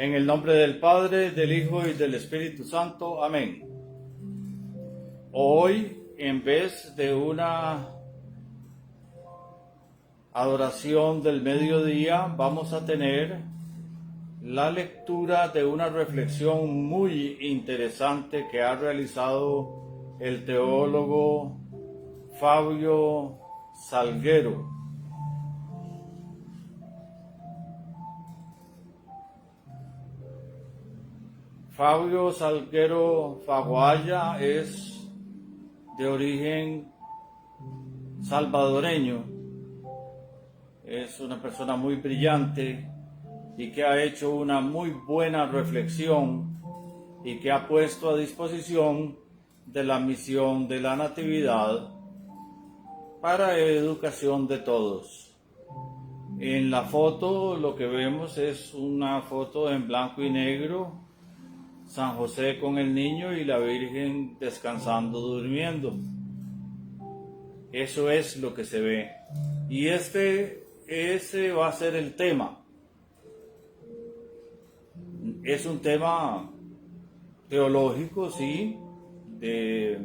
En el nombre del Padre, del Hijo y del Espíritu Santo. Amén. Hoy, en vez de una adoración del mediodía, vamos a tener la lectura de una reflexión muy interesante que ha realizado el teólogo Fabio Salguero. Fabio Salguero Faguaya es de origen salvadoreño. Es una persona muy brillante y que ha hecho una muy buena reflexión y que ha puesto a disposición de la misión de la Natividad para educación de todos. En la foto lo que vemos es una foto en blanco y negro, San José con el niño y la Virgen descansando, durmiendo. Eso es lo que se ve. Y ese va a ser el tema. Es un tema teológico, sí, de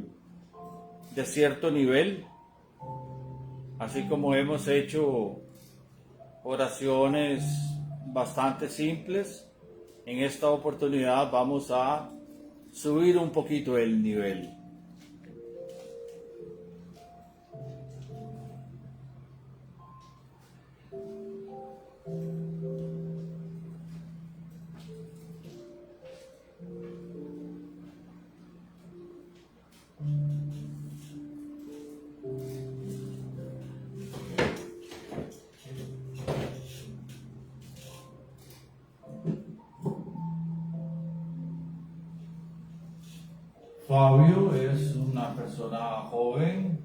cierto nivel. Así como hemos hecho oraciones bastante simples, en esta oportunidad vamos a subir un poquito el nivel. Fabio es una persona joven,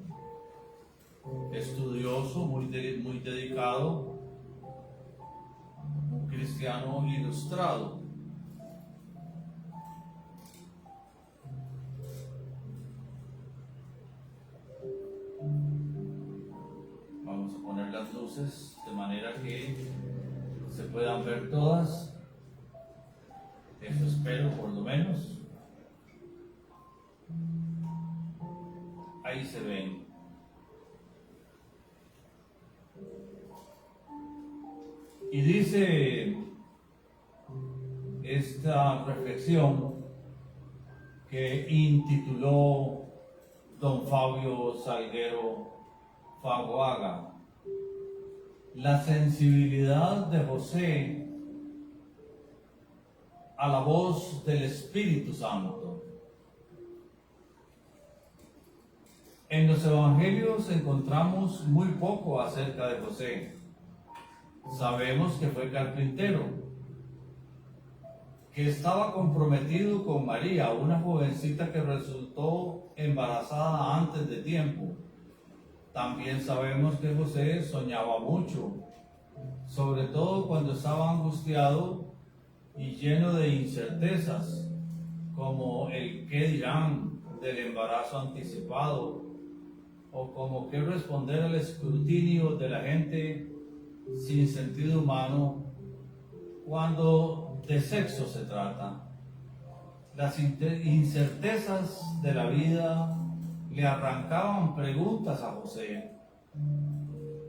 estudioso, muy dedicado, un cristiano ilustrado. Vamos a poner las luces de manera que se puedan ver todas. Eso espero, por lo menos. Ahí se ven. Y dice esta reflexión que intituló don Fabio Salguero Faguaga: la sensibilidad de José a la voz del Espíritu Santo. En los evangelios encontramos muy poco acerca de José. Sabemos que fue carpintero, que estaba comprometido con María, una jovencita que resultó embarazada antes de tiempo. También sabemos que José soñaba mucho, sobre todo cuando estaba angustiado y lleno de incertezas, como el qué dirán del embarazo anticipado, o como qué responder al escrutinio de la gente sin sentido humano cuando de sexo se trata. Las incertezas de la vida le arrancaban preguntas a José,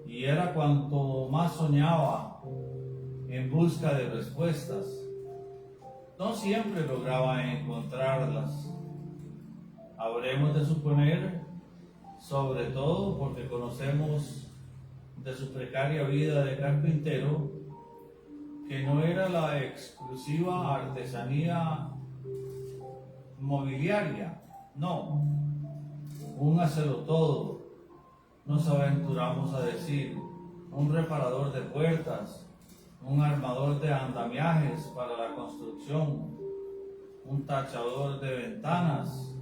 y era cuanto más soñaba en busca de respuestas. No siempre lograba encontrarlas. Habremos de suponer, sobre todo porque conocemos de su precaria vida de carpintero, que no era la exclusiva artesanía mobiliaria, no, un hacelotodo, nos aventuramos a decir, un reparador de puertas, un armador de andamiajes para la construcción, un tachador de ventanas,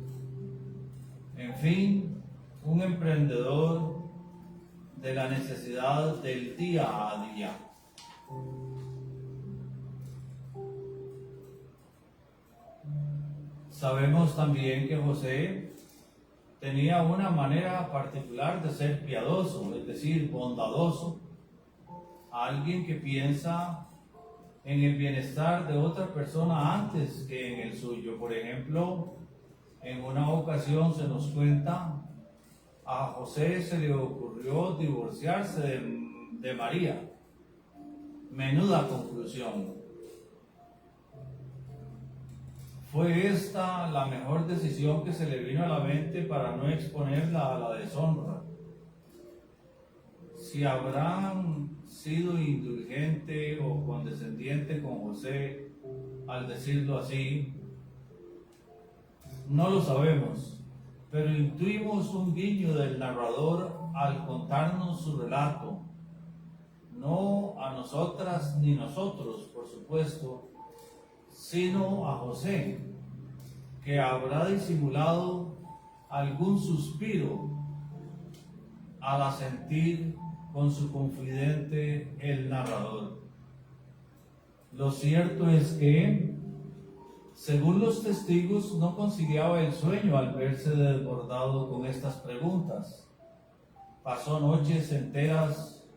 en fin, un emprendedor de la necesidad del día a día. Sabemos también que José tenía una manera particular de ser piadoso, es decir, bondadoso, alguien que piensa en el bienestar de otra persona antes que en el suyo. Por ejemplo, en una ocasión se nos cuenta, a José se le ocurrió divorciarse de María. Menuda conclusión. ¿Fue esta la mejor decisión que se le vino a la mente para no exponerla a la deshonra? Si Abraham sido indulgente o condescendiente con José al decirlo así, no lo sabemos, pero intuimos un guiño del narrador al contarnos su relato, no a nosotras ni nosotros, por supuesto, sino a José, que habrá disimulado algún suspiro al asentir con su confidente el narrador. Lo cierto es que, según los testigos, no conciliaba el sueño al verse desbordado con estas preguntas. Pasó noches enteras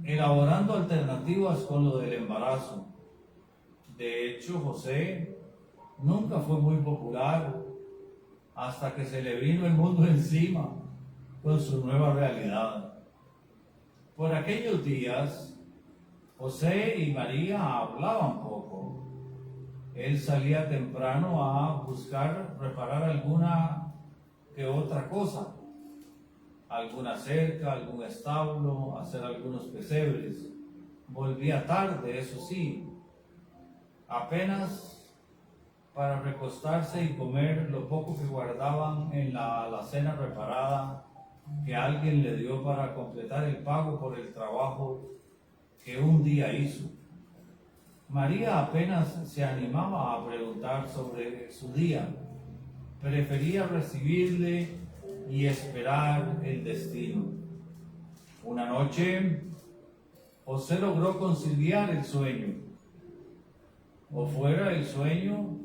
elaborando alternativas con lo del embarazo. De hecho, José nunca fue muy popular hasta que se le vino el mundo encima con su nueva realidad. Por aquellos días, José y María hablaban poco. Él salía temprano a buscar reparar alguna que otra cosa, alguna cerca, algún establo, hacer algunos pesebres. Volvía tarde, eso sí, apenas para recostarse y comer lo poco que guardaban en la alacena reparada que alguien le dio para completar el pago por el trabajo que un día hizo. María apenas se animaba a preguntar sobre su día, prefería recibirle y esperar el destino. Una noche, José logró conciliar el sueño, o fuera el sueño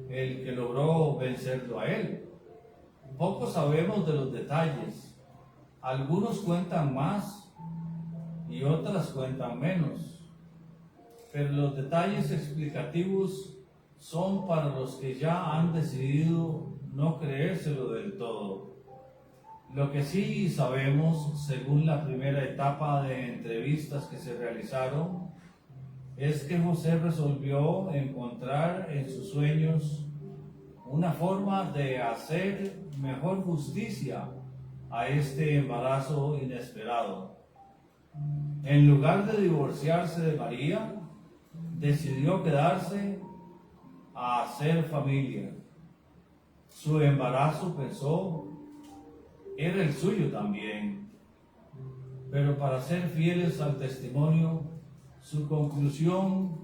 el que logró vencerlo a él. Poco sabemos de los detalles. Algunos cuentan más y otras cuentan menos. Pero los detalles explicativos son para los que ya han decidido no creérselo del todo. Lo que sí sabemos, según la primera etapa de entrevistas que se realizaron, es que José resolvió encontrar en sus sueños una forma de hacer mejor justicia a este embarazo inesperado. En lugar de divorciarse de María, decidió quedarse a hacer familia. Su embarazo, pensó, era el suyo también. Pero para ser fieles al testimonio, su conclusión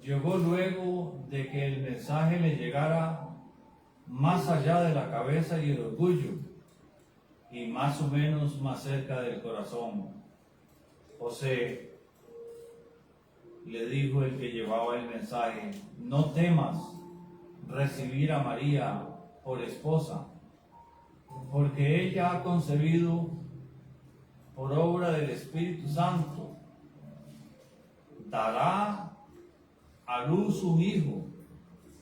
llegó luego de que el mensaje le llegara más allá de la cabeza y el orgullo, y más o menos más cerca del corazón. José, le dijo el que llevaba el mensaje, no temas recibir a María por esposa, porque ella ha concebido por obra del Espíritu Santo. Dará a luz un hijo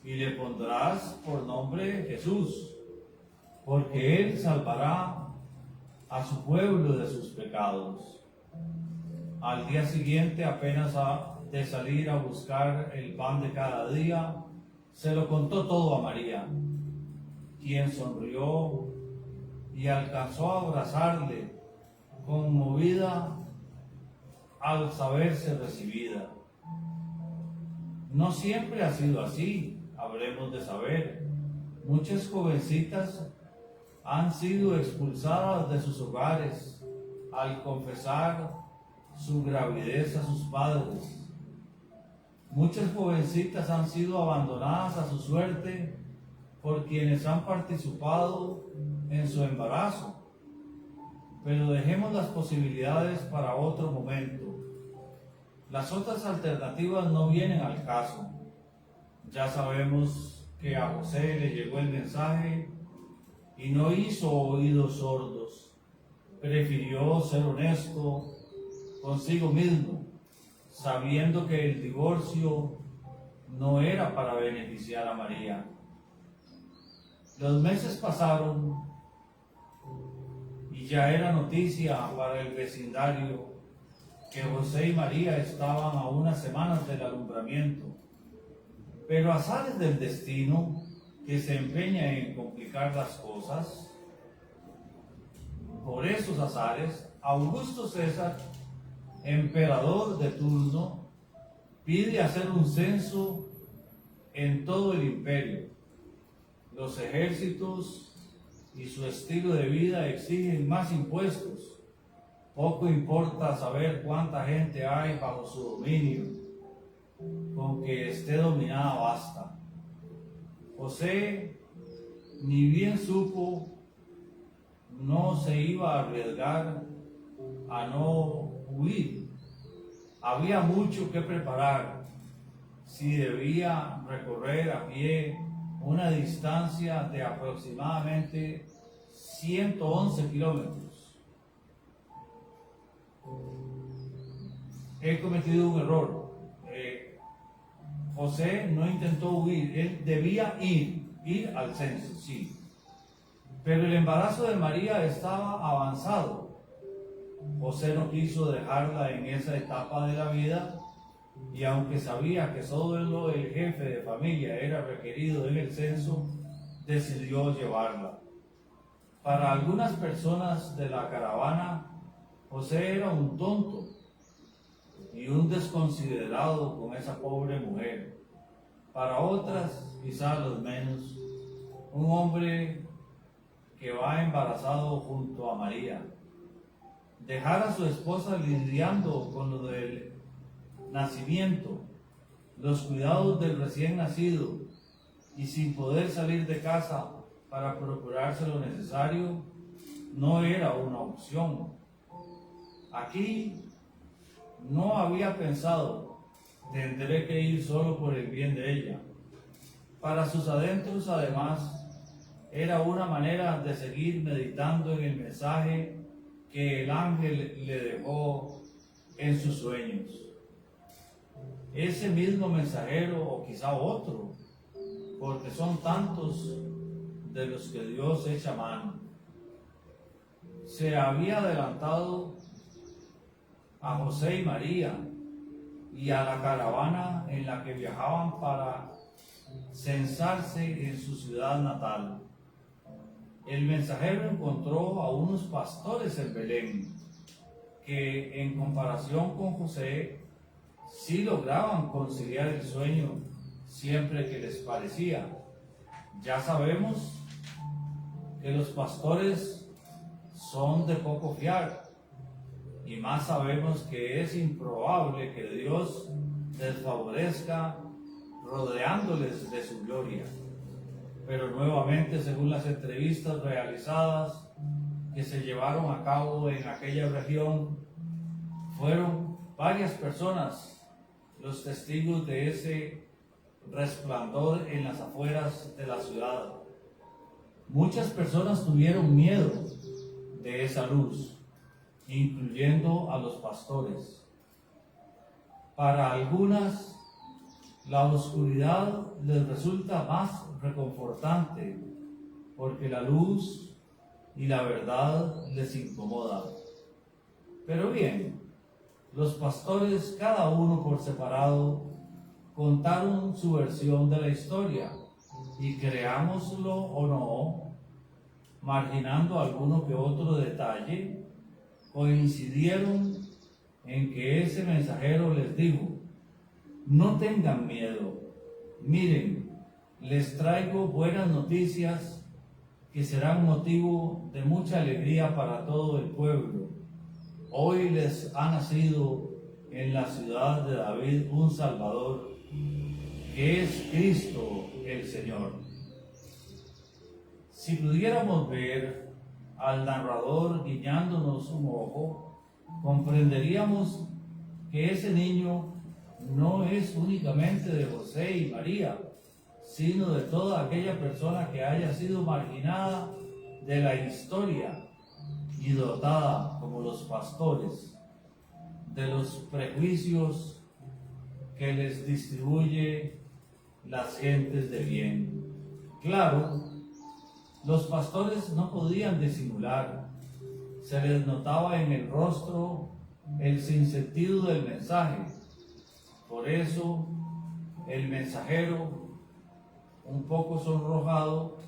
y le pondrás por nombre Jesús, porque él salvará a su pueblo de sus pecados. Al día siguiente, apenas de salir a buscar el pan de cada día, se lo contó todo a María, quien sonrió y alcanzó a abrazarle, conmovida al saberse recibida. No siempre ha sido así, habremos de saber. Muchas jovencitas han sido expulsadas de sus hogares al confesar su gravidez a sus padres. Muchas jovencitas han sido abandonadas a su suerte por quienes han participado en su embarazo. Pero dejemos las posibilidades para otro momento. Las otras alternativas no vienen al caso. Ya sabemos que a José le llegó el mensaje y no hizo oídos sordos. Prefirió ser honesto consigo mismo sabiendo que el divorcio no era para beneficiar a María. Los meses pasaron y ya era noticia para el vecindario que José y María estaban a unas semanas del alumbramiento. Pero azares del destino, que se empeña en complicar las cosas, por esos azares, Augusto César, emperador de turno, pide hacer un censo en todo el imperio. Los ejércitos y su estilo de vida exigen más impuestos. Poco importa saber cuánta gente hay bajo su dominio, con que esté dominada basta. José, ni bien supo, no se iba a arriesgar a no huir. Había mucho que preparar. Si debía recorrer a pie una distancia de aproximadamente 111 kilómetros. He cometido un error. José no intentó huir, él debía ir al censo, sí. Pero el embarazo de María estaba avanzado. José no quiso dejarla en esa etapa de la vida, y aunque sabía que solo el jefe de familia era requerido en el censo, decidió llevarla. Para algunas personas de la caravana, José era un tonto y un desconsiderado con esa pobre mujer. Para otras, quizás los menos, un hombre que va embarazado junto a María. Dejar a su esposa lidiando con lo del nacimiento, los cuidados del recién nacido y sin poder salir de casa para procurarse lo necesario, no era una opción. Aquí no había pensado, tendré que ir solo por el bien de ella. Para sus adentros, además, era una manera de seguir meditando en el mensaje que el ángel le dejó en sus sueños. Ese mismo mensajero, o quizá otro, porque son tantos de los que Dios echa mano, se había adelantado a José y María y a la caravana en la que viajaban para censarse en su ciudad natal. El mensajero encontró a unos pastores en Belén que, en comparación con José, sí lograban conciliar el sueño siempre que les parecía. Ya sabemos que los pastores son de poco fiar, y más sabemos que es improbable que Dios les favorezca rodeándoles de su gloria. Pero nuevamente, según las entrevistas realizadas que se llevaron a cabo en aquella región, fueron varias personas los testigos de ese resplandor en las afueras de la ciudad. Muchas personas tuvieron miedo de esa luz, incluyendo a los pastores. Para algunas, la oscuridad les resulta más reconfortante, porque la luz y la verdad les incomoda. Pero bien, los pastores, cada uno por separado, contaron su versión de la historia, y creámoslo o no, marginando alguno que otro detalle, coincidieron en que ese mensajero les dijo: no tengan miedo, miren, les traigo buenas noticias que serán motivo de mucha alegría para todo el pueblo. Hoy les ha nacido en la ciudad de David un Salvador, que es Cristo el Señor. Si pudiéramos ver al narrador guiñándonos un ojo, comprenderíamos que ese niño no es únicamente de José y María, sino de toda aquella persona que haya sido marginada de la historia y dotada, como los pastores, de los prejuicios que les distribuye las gentes de bien. Claro, los pastores no podían disimular, se les notaba en el rostro el sinsentido del mensaje. Por eso, el mensajero, un poco sonrojado,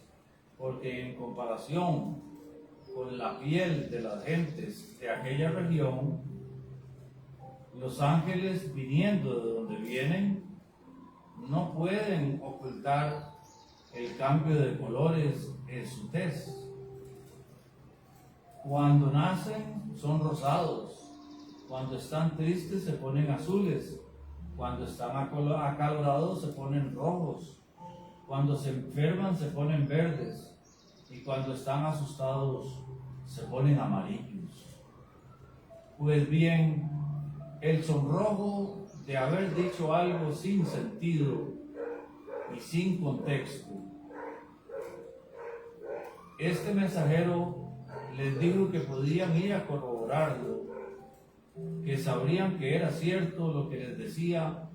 porque en comparación con la piel de las gentes de aquella región, los ángeles viniendo de donde vienen no pueden ocultar el cambio de colores en su tez. Cuando nacen son rosados, cuando están tristes se ponen azules, cuando están acalorados se ponen rojos, cuando se enferman se ponen verdes y cuando están asustados se ponen amarillos. Pues bien, el sonrojo de haber dicho algo sin sentido y sin contexto. Este mensajero les dijo que podían ir a corroborarlo, que sabrían que era cierto lo que les decía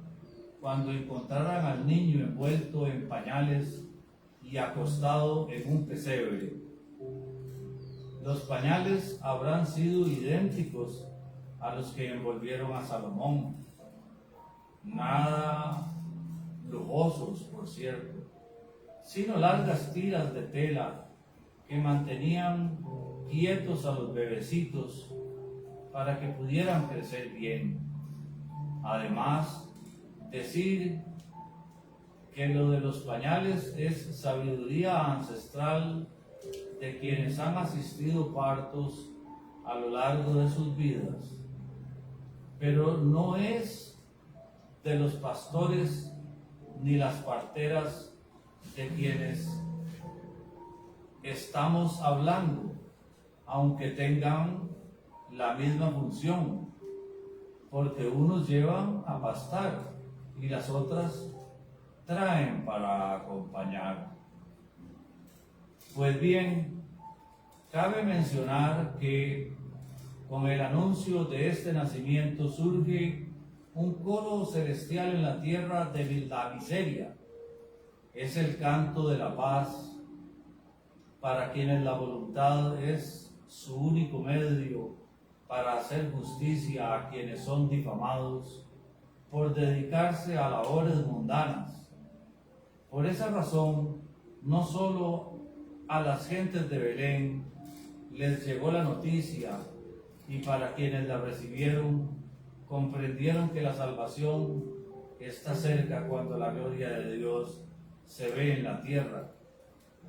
cuando encontraran al niño envuelto en pañales y acostado en un pesebre. Los pañales habrán sido idénticos a los que envolvieron a Salomón, nada lujosos, por cierto, sino largas tiras de tela que mantenían quietos a los bebecitos para que pudieran crecer bien. Además, decir que lo de los pañales es sabiduría ancestral de quienes han asistido partos a lo largo de sus vidas, pero no es de los pastores ni las parteras de quienes estamos hablando, aunque tengan la misma función, porque unos llevan a pastar y las otras traen para acompañar. Pues bien, cabe mencionar que con el anuncio de este nacimiento surge un coro celestial en la tierra de la miseria. Es el canto de la paz para quienes la voluntad es su único medio para hacer justicia a quienes son difamados por dedicarse a labores mundanas. Por esa razón, no solo a las gentes de Belén les llegó la noticia, y para quienes la recibieron, comprendieron que la salvación está cerca cuando la gloria de Dios se ve en la tierra,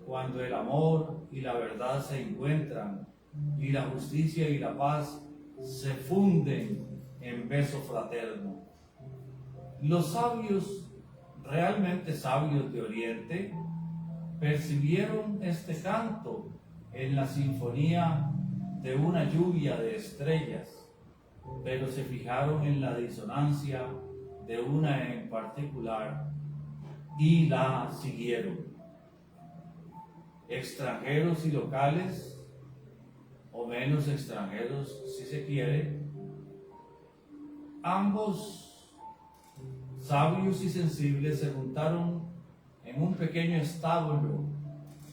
cuando el amor y la verdad se encuentran y la justicia y la paz se funden en beso fraterno. Los sabios, realmente sabios de Oriente, percibieron este canto en la sinfonía de una lluvia de estrellas, pero se fijaron en la disonancia de una en particular y la siguieron. Extranjeros y locales, o menos extranjeros si se quiere, ambos sabios y sensibles se juntaron en un pequeño establo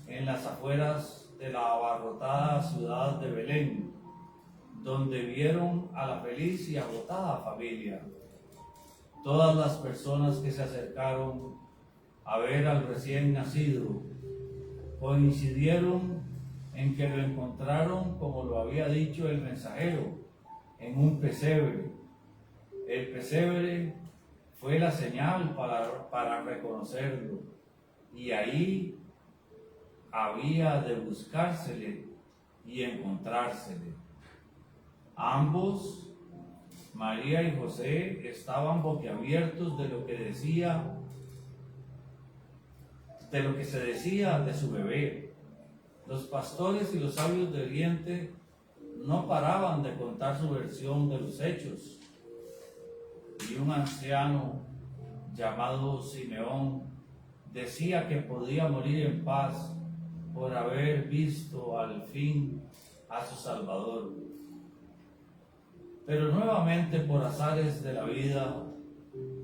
en las afueras de la abarrotada ciudad de Belén, donde vieron a la feliz y agotada familia. Todas las personas que se acercaron a ver al recién nacido coincidieron en que lo encontraron como lo había dicho el mensajero, en un pesebre. El pesebre fue la señal para reconocerlo, y ahí había de buscársele y encontrársele. Ambos, María y José, estaban boquiabiertos de lo que se decía de su bebé. Los pastores y los sabios de Oriente no paraban de contar su versión de los hechos, y un anciano llamado Simeón decía que podía morir en paz por haber visto al fin a su Salvador. Pero nuevamente, por azares de la vida,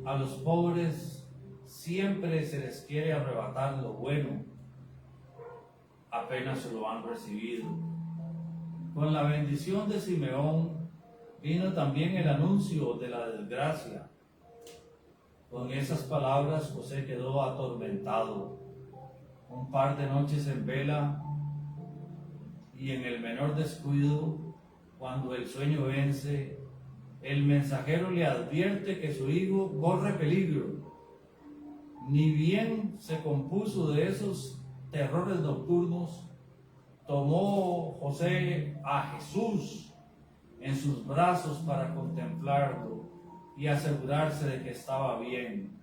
A los pobres siempre se les quiere arrebatar lo bueno, apenas se lo han recibido. Con la bendición de Simeón vino también el anuncio de la desgracia. Con esas palabras José quedó atormentado. Un par de noches en vela y en el menor descuido, cuando el sueño vence, el mensajero le advierte que su hijo corre peligro. Ni bien se compuso de esos terrores nocturnos, tomó José a Jesús en sus brazos para contemplarlo y asegurarse de que estaba bien.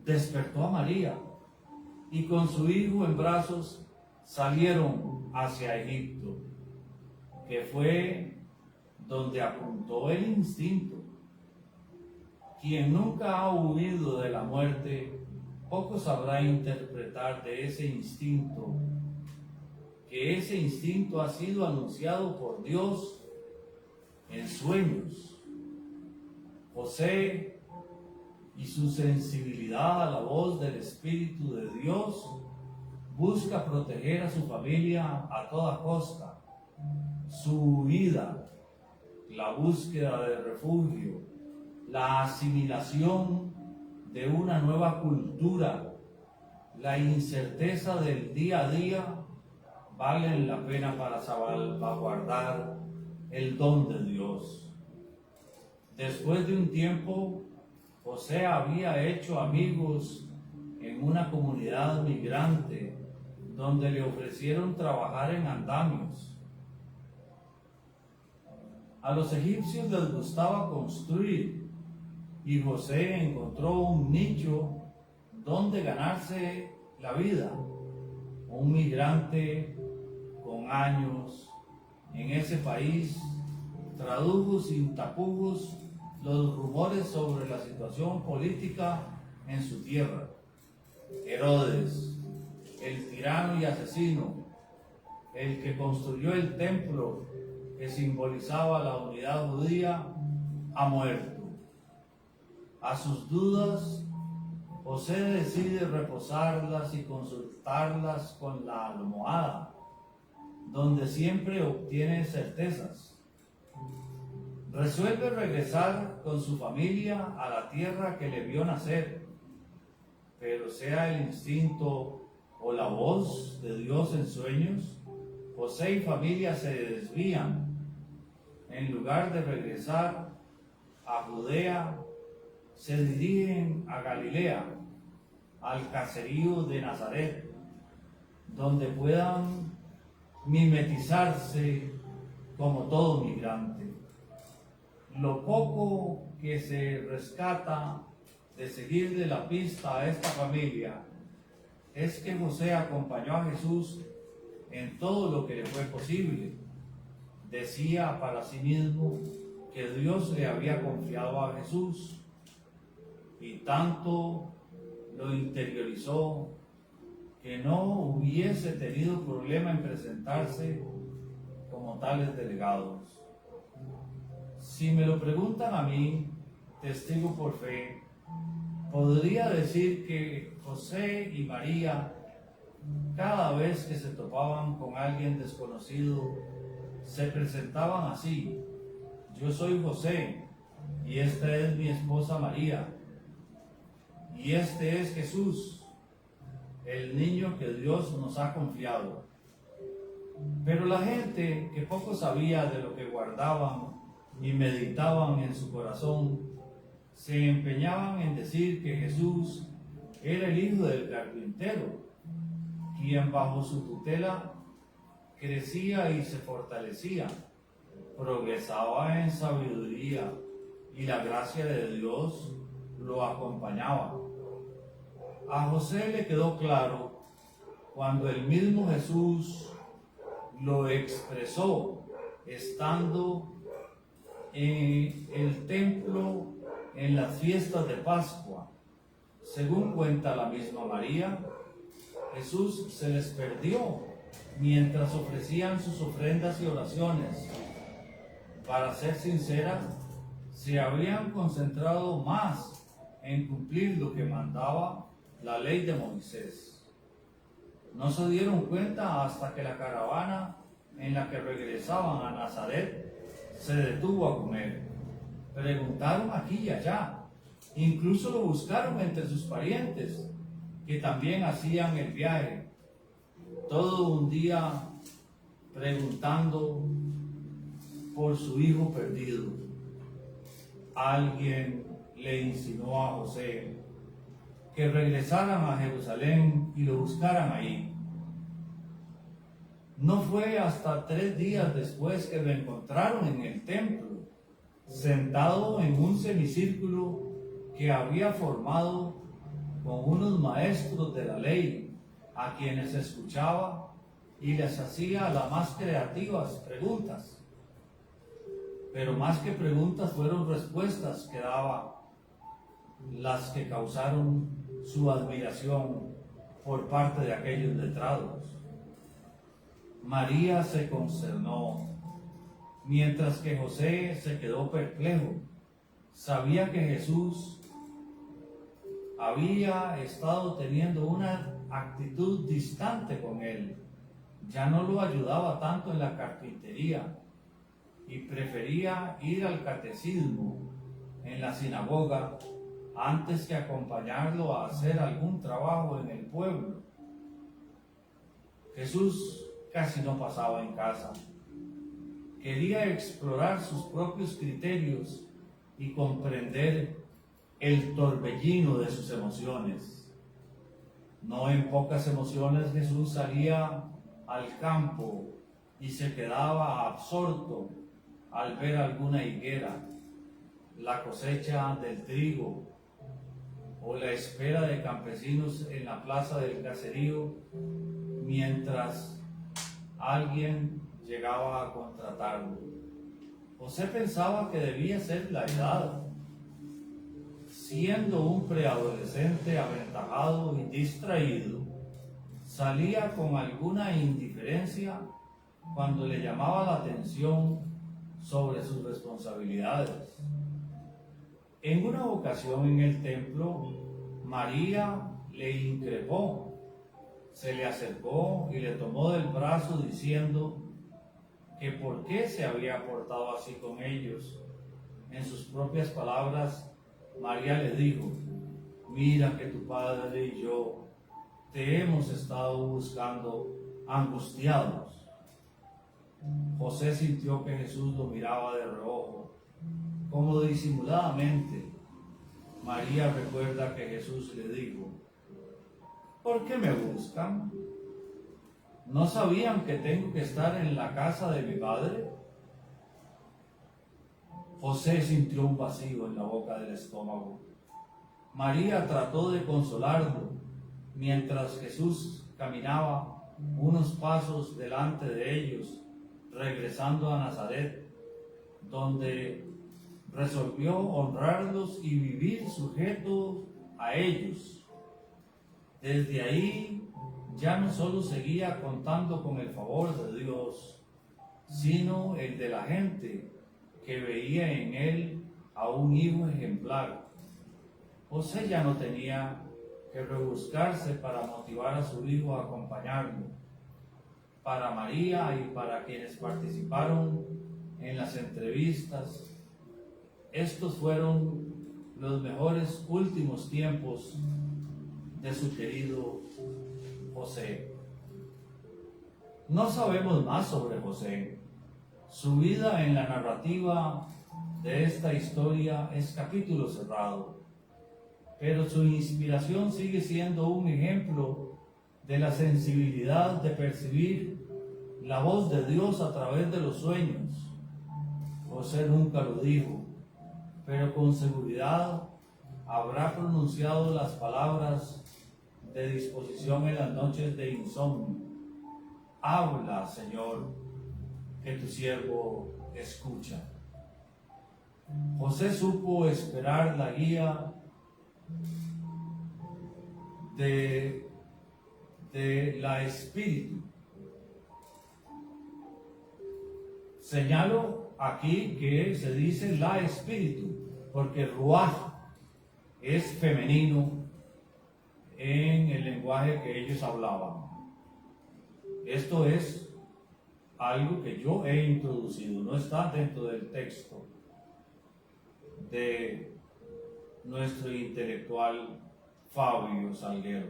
Despertó a María y con su hijo en brazos salieron hacia Egipto, que fue donde apuntó el instinto. Quien nunca ha huido de la muerte, poco sabrá interpretar de ese instinto, que ese instinto ha sido anunciado por Dios en sueños. José y su sensibilidad a la voz del Espíritu de Dios busca proteger a su familia a toda costa. Su huida, la búsqueda de refugio, la asimilación de una nueva cultura, la incerteza del día a día, valen la pena para salvaguardar el don de Dios. Después de un tiempo, José había hecho amigos en una comunidad migrante donde le ofrecieron trabajar en andamios. A los egipcios les gustaba construir y José encontró un nicho donde ganarse la vida. Un migrante con años en ese país tradujo sin tapujos los rumores sobre la situación política en su tierra. Herodes, el tirano y asesino, el que construyó el templo que simbolizaba la unidad judía, ha muerto. A sus dudas, José decide reposarlas y consultarlas con la almohada, donde siempre obtiene certezas. Resuelve regresar con su familia a la tierra que le vio nacer, pero sea el instinto o la voz de Dios en sueños, José y familia se desvían. En lugar de regresar a Judea, se dirigen a Galilea, al caserío de Nazaret, donde puedan mimetizarse como todo migrante. Lo poco que se rescata de seguir de la pista a esta familia es que José acompañó a Jesús en todo lo que le fue posible. Decía para sí mismo que Dios le había confiado a Jesús y tanto lo interiorizó que no hubiese tenido problema en presentarse como tales delegados. Si me lo preguntan a mí, testigo por fe, podría decir que José y María, cada vez que se topaban con alguien desconocido, se presentaban así: yo soy José y esta es mi esposa María y este es Jesús, el niño que Dios nos ha confiado. Pero la gente que poco sabía de lo que guardaban y meditaban en su corazón, se empeñaban en decir que Jesús era el hijo del carpintero, quien bajo su tutela crecía y se fortalecía, progresaba en sabiduría y la gracia de Dios lo acompañaba. A José le quedó claro cuando el mismo Jesús lo expresó estando en el templo en las fiestas de Pascua. Según cuenta la misma María, Jesús se les perdió mientras ofrecían sus ofrendas y oraciones. Para ser sincera, se habrían concentrado más en cumplir lo que mandaba la ley de Moisés. No se dieron cuenta hasta que la caravana en la que regresaban a Nazaret se detuvo a comer. Preguntaron aquí y allá, incluso lo buscaron entre sus parientes, que también hacían el viaje. Todo un día preguntando por su hijo perdido. Alguien le insinuó a José que regresaran a Jerusalén y lo buscaran ahí. No fue hasta 3 días después que lo encontraron en el templo, sentado en un semicírculo que había formado con unos maestros de la ley, a quienes escuchaba y les hacía las más creativas preguntas. Pero más que preguntas fueron respuestas que daba las que causaron su admiración por parte de aquellos letrados. María se consternó, mientras que José se quedó perplejo. Sabía que Jesús había estado teniendo una actitud distante con él. Ya no lo ayudaba tanto en la carpintería y prefería ir al catecismo en la sinagoga antes que acompañarlo a hacer algún trabajo en el pueblo. Jesús casi no pasaba en casa. Quería explorar sus propios criterios y comprender el torbellino de sus emociones. No en pocas emociones Jesús salía al campo y se quedaba absorto al ver alguna higuera, la cosecha del trigo o la espera de campesinos en la plaza del caserío mientras alguien llegaba a contratarlo. José pensaba que debía ser la edad. Siendo un preadolescente aventajado y distraído, salía con alguna indiferencia cuando le llamaba la atención sobre sus responsabilidades. En una ocasión en el templo, María le increpó, se le acercó y le tomó del brazo diciendo que por qué se había portado así con ellos. En sus propias palabras, María le dijo: mira que tu padre y yo te hemos estado buscando angustiados. José sintió que Jesús lo miraba de reojo, como disimuladamente. María recuerda que Jesús le dijo: ¿por qué me buscan? ¿No sabían que tengo que estar en la casa de mi padre? José sintió un vacío en la boca del estómago. María trató de consolarlo, mientras Jesús caminaba unos pasos delante de ellos, regresando a Nazaret, donde resolvió honrarlos y vivir sujeto a ellos. Desde ahí ya no solo seguía contando con el favor de Dios, sino el de la gente que veía en él a un hijo ejemplar. José ya no tenía que rebuscarse para motivar a su hijo a acompañarlo. Para María y para quienes participaron en las entrevistas, estos fueron los mejores últimos tiempos de su querido José. No sabemos más sobre José. Su vida en la narrativa de esta historia es capítulo cerrado, pero su inspiración sigue siendo un ejemplo de la sensibilidad de percibir la voz de Dios a través de los sueños. José nunca lo dijo, pero con seguridad habrá pronunciado las palabras de disposición en las noches de insomnio: habla, Señor, que tu siervo escucha. José supo esperar la guía de la Espíritu. Señalo aquí que se dice la Espíritu, porque Ruaj es femenino en el lenguaje que ellos hablaban. Esto es algo que yo he introducido, no está dentro del texto de nuestro intelectual Fabio Salguero.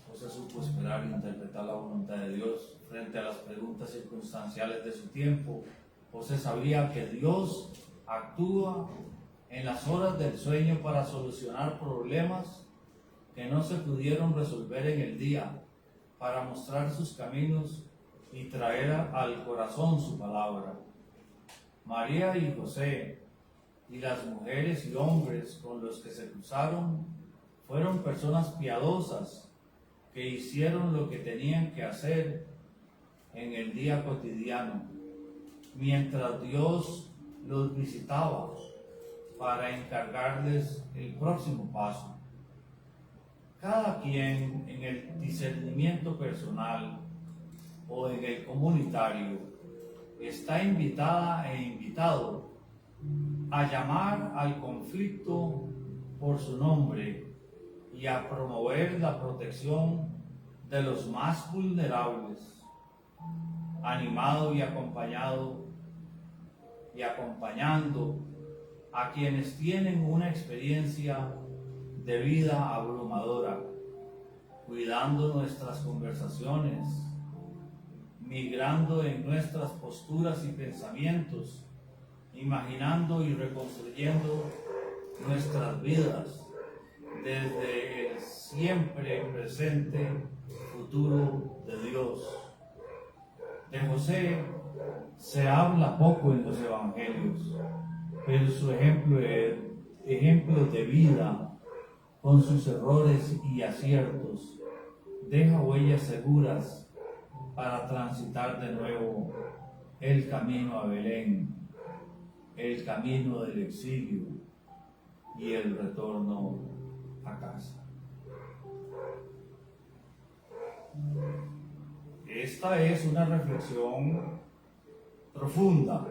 José supo esperar e interpretar la voluntad de Dios frente a las preguntas circunstanciales de su tiempo. José sabía que Dios actúa en las horas del sueño para solucionar problemas que no se pudieron resolver en el día, para mostrar sus caminos y traer al corazón su palabra. María y José y las mujeres y hombres con los que se cruzaron fueron personas piadosas que hicieron lo que tenían que hacer en el día cotidiano, mientras Dios los visitaba para encargarles el próximo paso. Cada quien en el discernimiento personal o en el comunitario está invitada e invitado a llamar al conflicto por su nombre y a promover la protección de los más vulnerables, animado y acompañando a quienes tienen una experiencia de vida abrumadora, cuidando nuestras conversaciones, migrando en nuestras posturas y pensamientos, imaginando y reconstruyendo nuestras vidas desde el siempre presente futuro de Dios. De José se habla poco en los evangelios, pero su ejemplo de vida, con sus errores y aciertos, deja huellas seguras para transitar de nuevo el camino a Belén, el camino del exilio y el retorno a casa. Esta es una reflexión profunda.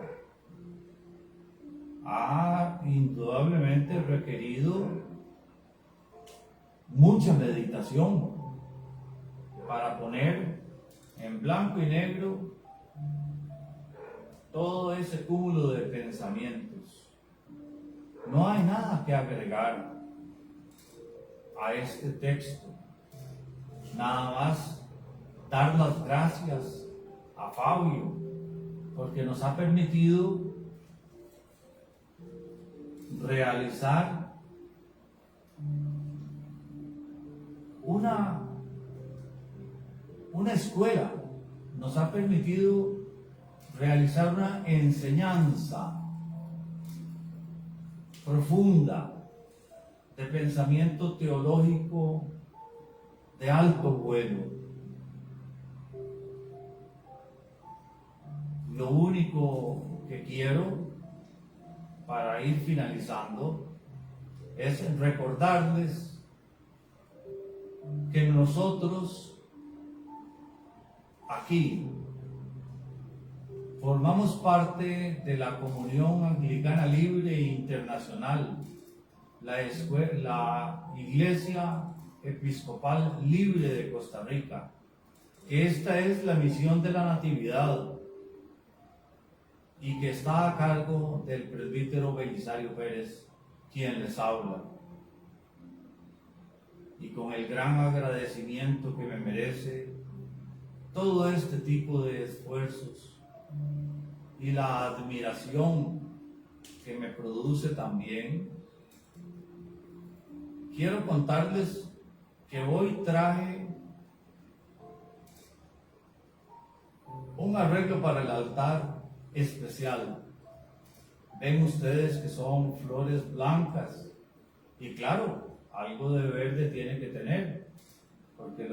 Ha indudablemente requerido mucha meditación para poner en blanco y negro todo ese cúmulo de pensamientos. No hay nada que agregar a este texto, nada más dar las gracias a Fabio porque nos ha permitido realizar una escuela, nos ha permitido realizar una enseñanza profunda de pensamiento teológico de alto vuelo. Lo único que quiero para ir finalizando es recordarles que nosotros aquí formamos parte de la Comunión Anglicana Libre e Internacional, la Iglesia Episcopal Libre de Costa Rica, que esta es la misión de la Natividad y que está a cargo del presbítero Belisario Pérez, quien les habla. Y con el gran agradecimiento que me merece todo este tipo de esfuerzos y la admiración que me produce también, quiero contarles que hoy traje un arreglo para el altar especial. Ven ustedes que son flores blancas y claro, algo de verde tiene que tener, porque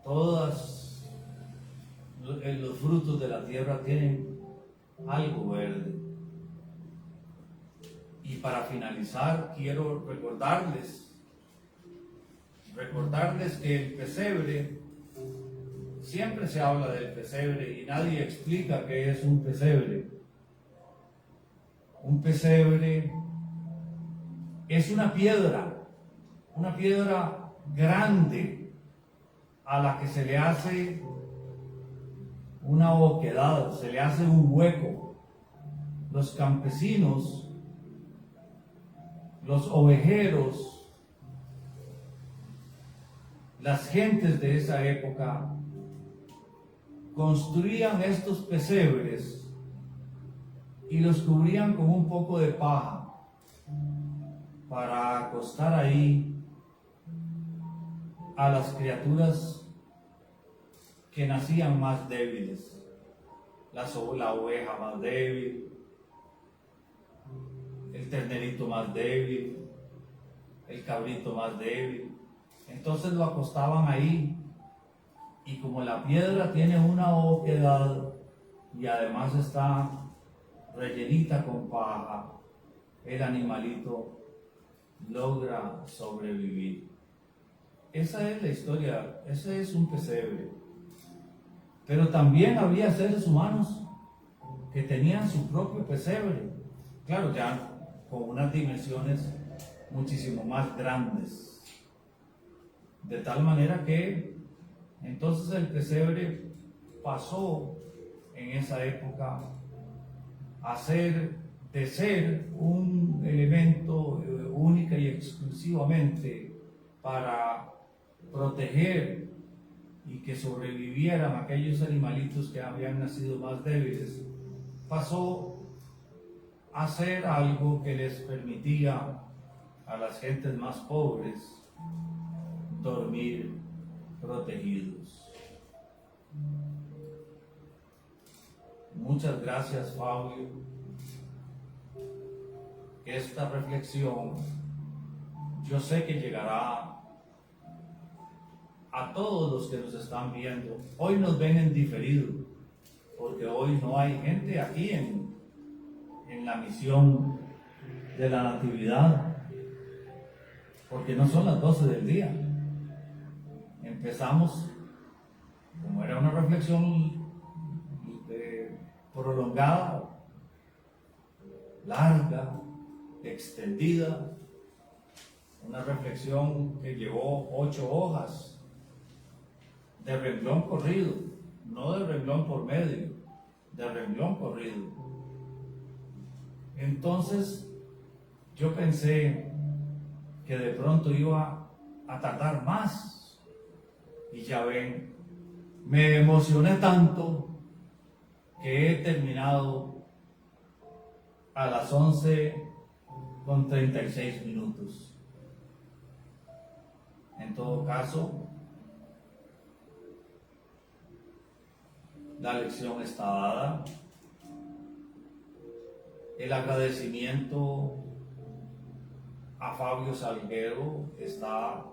todos los frutos de la tierra tienen algo verde. Y para finalizar, quiero recordarles que el pesebre siempre se habla del pesebre y nadie explica qué es un pesebre. Un pesebre es una piedra grande a la que se le hace una oquedad, se le hace un hueco. Los campesinos, los ovejeros, las gentes de esa época construían estos pesebres y los cubrían con un poco de paja para acostar ahí a las criaturas que nacían más débiles, la oveja más débil, el ternerito más débil, el cabrito más débil. Entonces lo acostaban ahí y como la piedra tiene una oquedad y además está rellenita con paja, el animalito logra sobrevivir. Esa es la historia, ese es un pesebre. Pero también había seres humanos que tenían su propio pesebre, claro, ya con unas dimensiones muchísimo más grandes. De tal manera que entonces el pesebre pasó en esa época de ser un elemento única y exclusivamente para proteger y que sobrevivieran aquellos animalitos que habían nacido más débiles, pasó a ser algo que les permitía a las gentes más pobres dormir protegidos. Muchas gracias, Fabio. Esta reflexión yo sé que llegará a todos los que nos están viendo. Hoy nos ven en diferido, porque hoy no hay gente aquí en la misión de la Natividad, porque no son las 12 del día. Empezamos, como era una reflexión prolongada, larga, extendida, una reflexión que llevó 8 hojas de renglón corrido, no de renglón por medio, de renglón corrido. Entonces yo pensé que de pronto iba a tardar más y ya ven, me emocioné tanto que he terminado a las 11:36. En todo caso, la lección está dada. El agradecimiento a Fabio Salguero está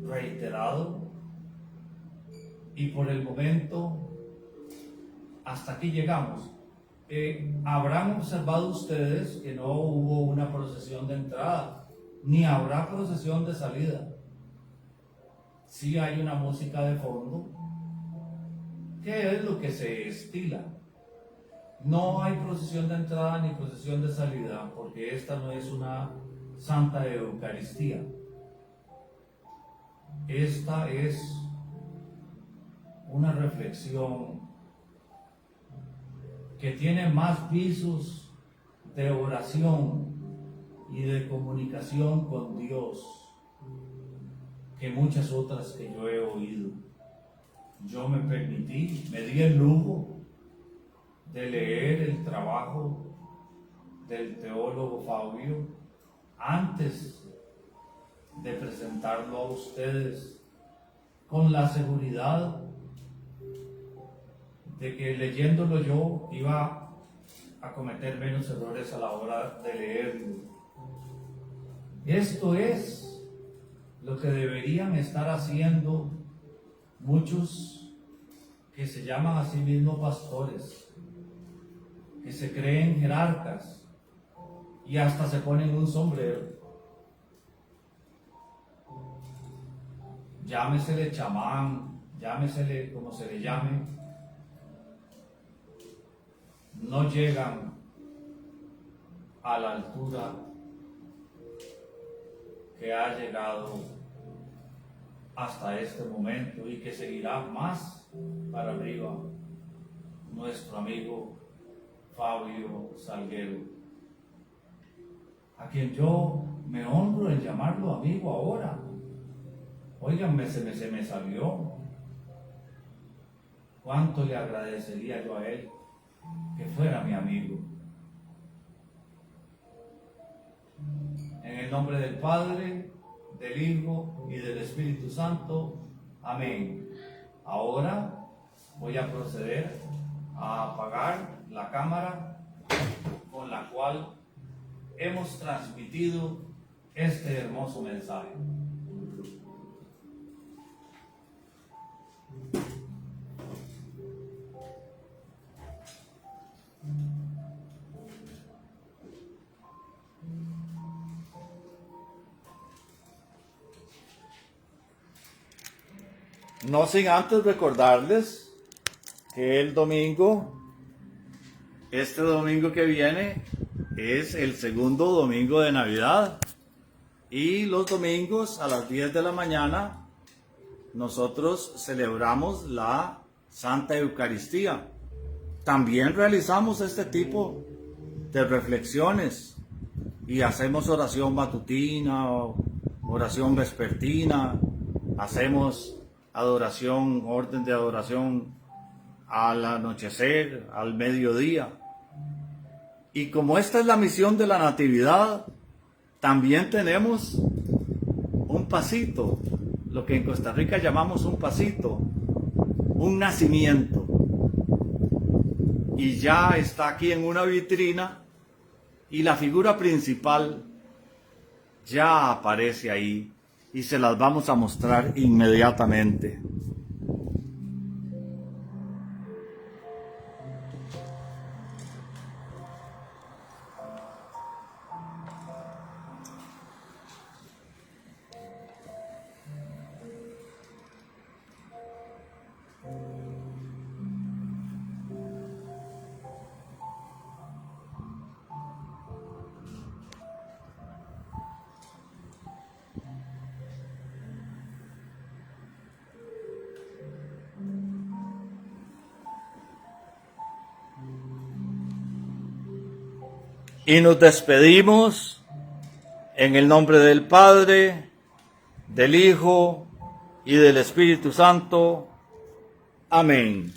reiterado. Y por el momento, hasta aquí llegamos. Habrán observado ustedes que no hubo una procesión de entrada, ni habrá procesión de salida. Sí hay una música de fondo. ¿Qué es lo que se estila? No hay procesión de entrada ni procesión de salida, porque esta no es una Santa Eucaristía. Esta es una reflexión que tiene más pisos de oración y de comunicación con Dios que muchas otras que yo he oído. Yo me di el lujo de leer el trabajo del teólogo Fabio antes de presentarlo a ustedes, con la seguridad de que leyéndolo yo iba a cometer menos errores a la hora de leerlo. Esto es lo que deberían estar haciendo muchos que se llaman a sí mismos pastores, que se creen jerarcas y hasta se ponen un sombrero. Llámesele chamán, llámesele como se le llame, no llegan a la altura que ha llegado hasta este momento y que seguirá más para arriba nuestro amigo Fabio Salguero, a quien yo me honro en llamarlo amigo ahora. Oigan, se me salió. ¿Cuánto le agradecería yo a él que fuera mi amigo? En el nombre del Padre, del Hijo y del Espíritu Santo. Amén. Ahora voy a proceder a apagar la cámara con la cual hemos transmitido este hermoso mensaje. No sin antes recordarles que este domingo que viene, es el segundo domingo de Navidad. Y los domingos a las 10 de la mañana nosotros celebramos la Santa Eucaristía. También realizamos este tipo de reflexiones y hacemos oración matutina, oración vespertina, hacemos adoración, orden de adoración al anochecer, al mediodía. Y como esta es la misión de la Natividad, también tenemos un pasito, lo que en Costa Rica llamamos un pasito, un nacimiento. Y ya está aquí en una vitrina y la figura principal ya aparece ahí y se las vamos a mostrar inmediatamente. Y nos despedimos en el nombre del Padre, del Hijo y del Espíritu Santo. Amén.